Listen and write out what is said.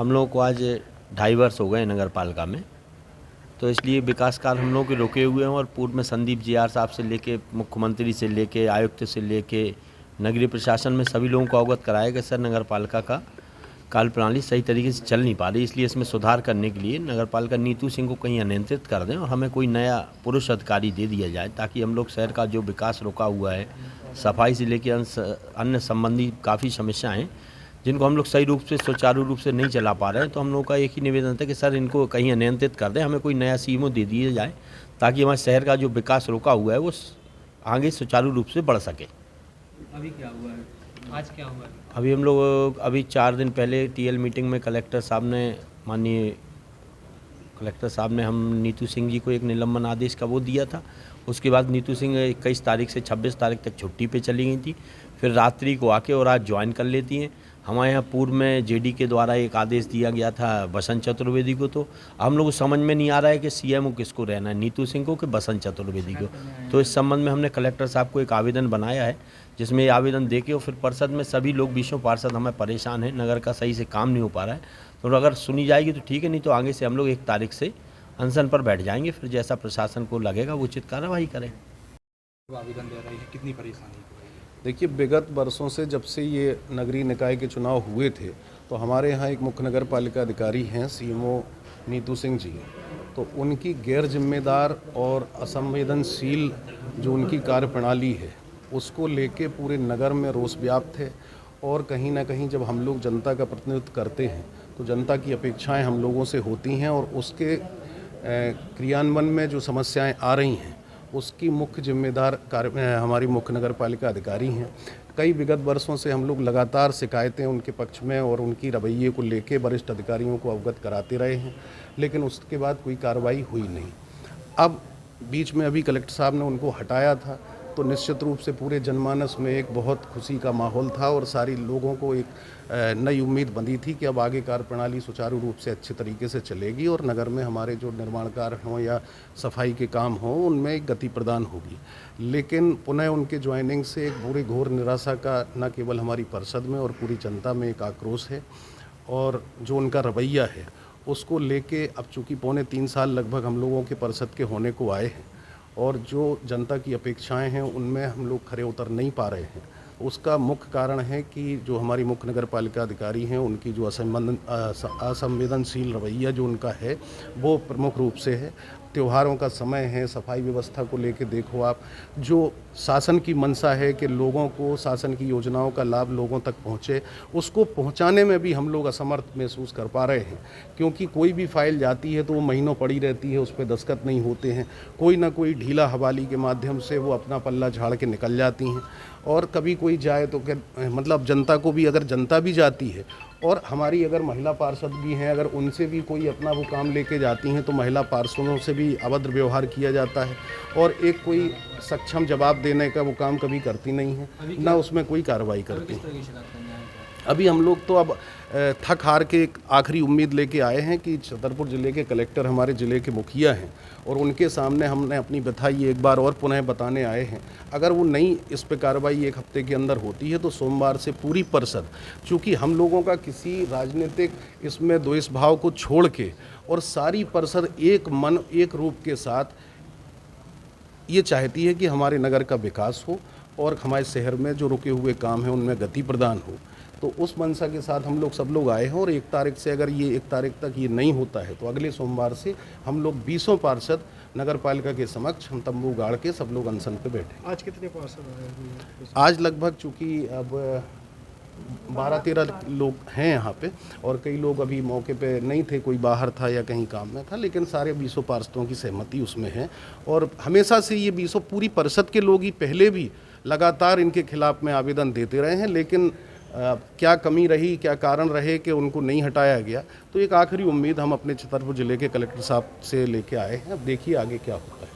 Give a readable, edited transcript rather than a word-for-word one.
हम लोगों को आज 2.5 वर्ष हो गए नगर पालिका में, तो इसलिए विकास कार्य हम लोग के रुके हुए हैं। और पूर्व में संदीप जी साहब से लेके मुख्यमंत्री से लेके आयुक्त से लेके नगरीय प्रशासन में सभी लोगों को अवगत कराया कि सर नगर पालिका का कार्य प्रणाली सही तरीके से चल नहीं पा रही, इसलिए इसमें सुधार करने के लिए नगर पालिका नीतू सिंह को कहीं अनियंत्रित कर दें और हमें कोई नया पुरुष अधिकारी दे दिया जाए, ताकि हम लोग शहर का जो विकास रुका हुआ है, सफाई से लेकर अन्य संबंधी काफ़ी समस्याएं हैं जिनको हम लोग सही रूप से सुचारू रूप से नहीं चला पा रहे हैं। तो हम लोग का एक ही निवेदन था कि सर इनको कहीं अनियंत्रित कर दें, हमें कोई नया सीएमओ दे दिया जाए, ताकि हमारे शहर का जो विकास रुका हुआ है वो आगे सुचारू रूप से बढ़ सके। अभी क्या हुआ है, आज क्या हुआ है? अभी हम लोग 4 दिन पहले टीएल मीटिंग में माननीय कलेक्टर साहब ने हम नीतू सिंह जी को एक निलंबन आदेश का वो दिया था। उसके बाद नीतू सिंह 21 तारीख से 26 तारीख तक छुट्टी पे चली गई थी, फिर रात्रि को आके और आज ज्वाइन कर लेती हैं। हमारे यहाँ पूर्व में जेडी के द्वारा एक आदेश दिया गया था बसंत चतुर्वेदी को, तो हम लोग को समझ में नहीं आ रहा है कि सीएमओ किसको रहना है, नीतू सिंह को कि बसंत चतुर्वेदी को। तो इस संबंध में हमने कलेक्टर साहब को एक आवेदन बनाया है, जिसमें ये आवेदन देके और फिर परिषद में सभी लोग 20 पार्षद हमें परेशान हैं, नगर का सही से काम नहीं हो पा रहा है। तो अगर सुनी जाएगी तो ठीक है, नहीं तो आगे से हम लोग 1 तारीख से अनशन पर बैठ जाएंगे, फिर जैसा प्रशासन को लगेगा वो उचित कार्रवाई करें। आवेदन दे रही है, कितनी परेशानी? देखिए, विगत वर्षों से जब से ये नगरीय निकाय के चुनाव हुए थे, तो हमारे यहाँ एक मुख्य नगर पालिका अधिकारी हैं सीएमओ नीतू सिंह जी, तो उनकी गैर जिम्मेदार और असंवेदनशील जो उनकी कार्यप्रणाली है उसको लेके पूरे नगर में रोष व्याप्त है। और कहीं ना कहीं जब हम लोग जनता का प्रतिनिधित्व करते हैं तो जनता की अपेक्षाएं हम लोगों से होती हैं, और उसके क्रियान्वयन में जो समस्याएं आ रही हैं उसकी मुख्य जिम्मेदार हमारी मुख्य नगर पालिका अधिकारी हैं। कई विगत वर्षों से हम लोग लगातार शिकायतें उनके पक्ष में और उनकी रवैये को लेके वरिष्ठ अधिकारियों को अवगत कराते रहे हैं, लेकिन उसके बाद कोई कार्रवाई हुई नहीं। अब बीच में अभी कलेक्टर साहब ने उनको हटाया था, तो निश्चित रूप से पूरे जनमानस में एक बहुत खुशी का माहौल था और सारी लोगों को एक नई उम्मीद बंधी थी कि अब आगे कार्यप्रणाली सुचारू रूप से अच्छे तरीके से चलेगी और नगर में हमारे जो निर्माण कार्य हों या सफाई के काम हों उनमें एक गति प्रदान होगी। लेकिन पुनः उनके ज्वाइनिंग से एक पूरी घोर निराशा का न केवल हमारी परिषद में और पूरी जनता में एक आक्रोश है, और जो उनका रवैया है उसको लेके अब चूँकि 3.25 साल लगभग हम लोगों के परिषद के होने को आए हैं और जो जनता की अपेक्षाएं हैं उनमें हम लोग खरे उतर नहीं पा रहे हैं, उसका मुख्य कारण है कि जो हमारी मुख्य नगर पालिका अधिकारी हैं उनकी जो असंवेदनशील रवैया जो उनका है वो प्रमुख रूप से है। त्योहारों का समय है, सफाई व्यवस्था को लेके देखो आप, जो शासन की मंशा है कि लोगों को शासन की योजनाओं का लाभ लोगों तक पहुँचे, उसको पहुँचाने में भी हम लोग असमर्थ महसूस कर पा रहे हैं। क्योंकि कोई भी फाइल जाती है तो वो महीनों पड़ी रहती है, उस पर दस्तखत नहीं होते हैं, कोई ना कोई ढीला हवाली के माध्यम से वो अपना पल्ला झाड़ के निकल जाती हैं। और कभी कोई जाए तो मतलब जनता को भी, अगर जनता भी जाती है और हमारी अगर महिला पार्षद भी हैं, अगर उनसे भी कोई अपना वो काम लेके जाती हैं तो महिला पार्षदों से भी अभद्र व्यवहार किया जाता है और एक कोई सक्षम जवाब देने का वो काम कभी करती नहीं है, ना उसमें कोई कार्रवाई करती है। अभी हम लोग तो अब थक हार के एक आखिरी उम्मीद लेके आए हैं कि छतरपुर ज़िले के कलेक्टर हमारे ज़िले के मुखिया हैं और उनके सामने हमने अपनी व्यथाई एक बार और पुनः बताने आए हैं। अगर वो नहीं इस पे कार्रवाई 1 हफ्ते के अंदर होती है तो सोमवार से पूरी परिषद, चूँकि हम लोगों का किसी राजनीतिक इसमें द्वेष भाव को छोड़ के और सारी परिषद एक मन एक रूप के साथ ये चाहती है कि हमारे नगर का विकास हो और हमारे शहर में जो रुके हुए काम हैं उनमें गति प्रदान हो। तो उस मंशा के साथ हम लोग सब लोग आए हैं और 1 तारीख से, अगर ये 1 तारीख तक ये नहीं होता है तो अगले सोमवार से हम लोग 20 पार्षद नगर पालिका के समक्ष हम तंबू गाड़ के सब लोग अनशन पे बैठे। आज कितने पार्षद आए? आज लगभग चूँकि अब 12-13 लोग हैं यहाँ पे और कई लोग अभी मौके पे नहीं थे, कोई बाहर था या कहीं काम में था, लेकिन सारे 20 पार्षदों की सहमति उसमें है। और हमेशा से ये 20 पूरी परिषद के लोग ही पहले भी लगातार इनके खिलाफ में आवेदन देते रहे हैं, लेकिन क्या कमी रही, क्या कारण रहे कि उनको नहीं हटाया गया। तो एक आखिरी उम्मीद हम अपने छतरपुर ज़िले के कलेक्टर साहब से लेके आए हैं, अब देखिए आगे क्या होता है।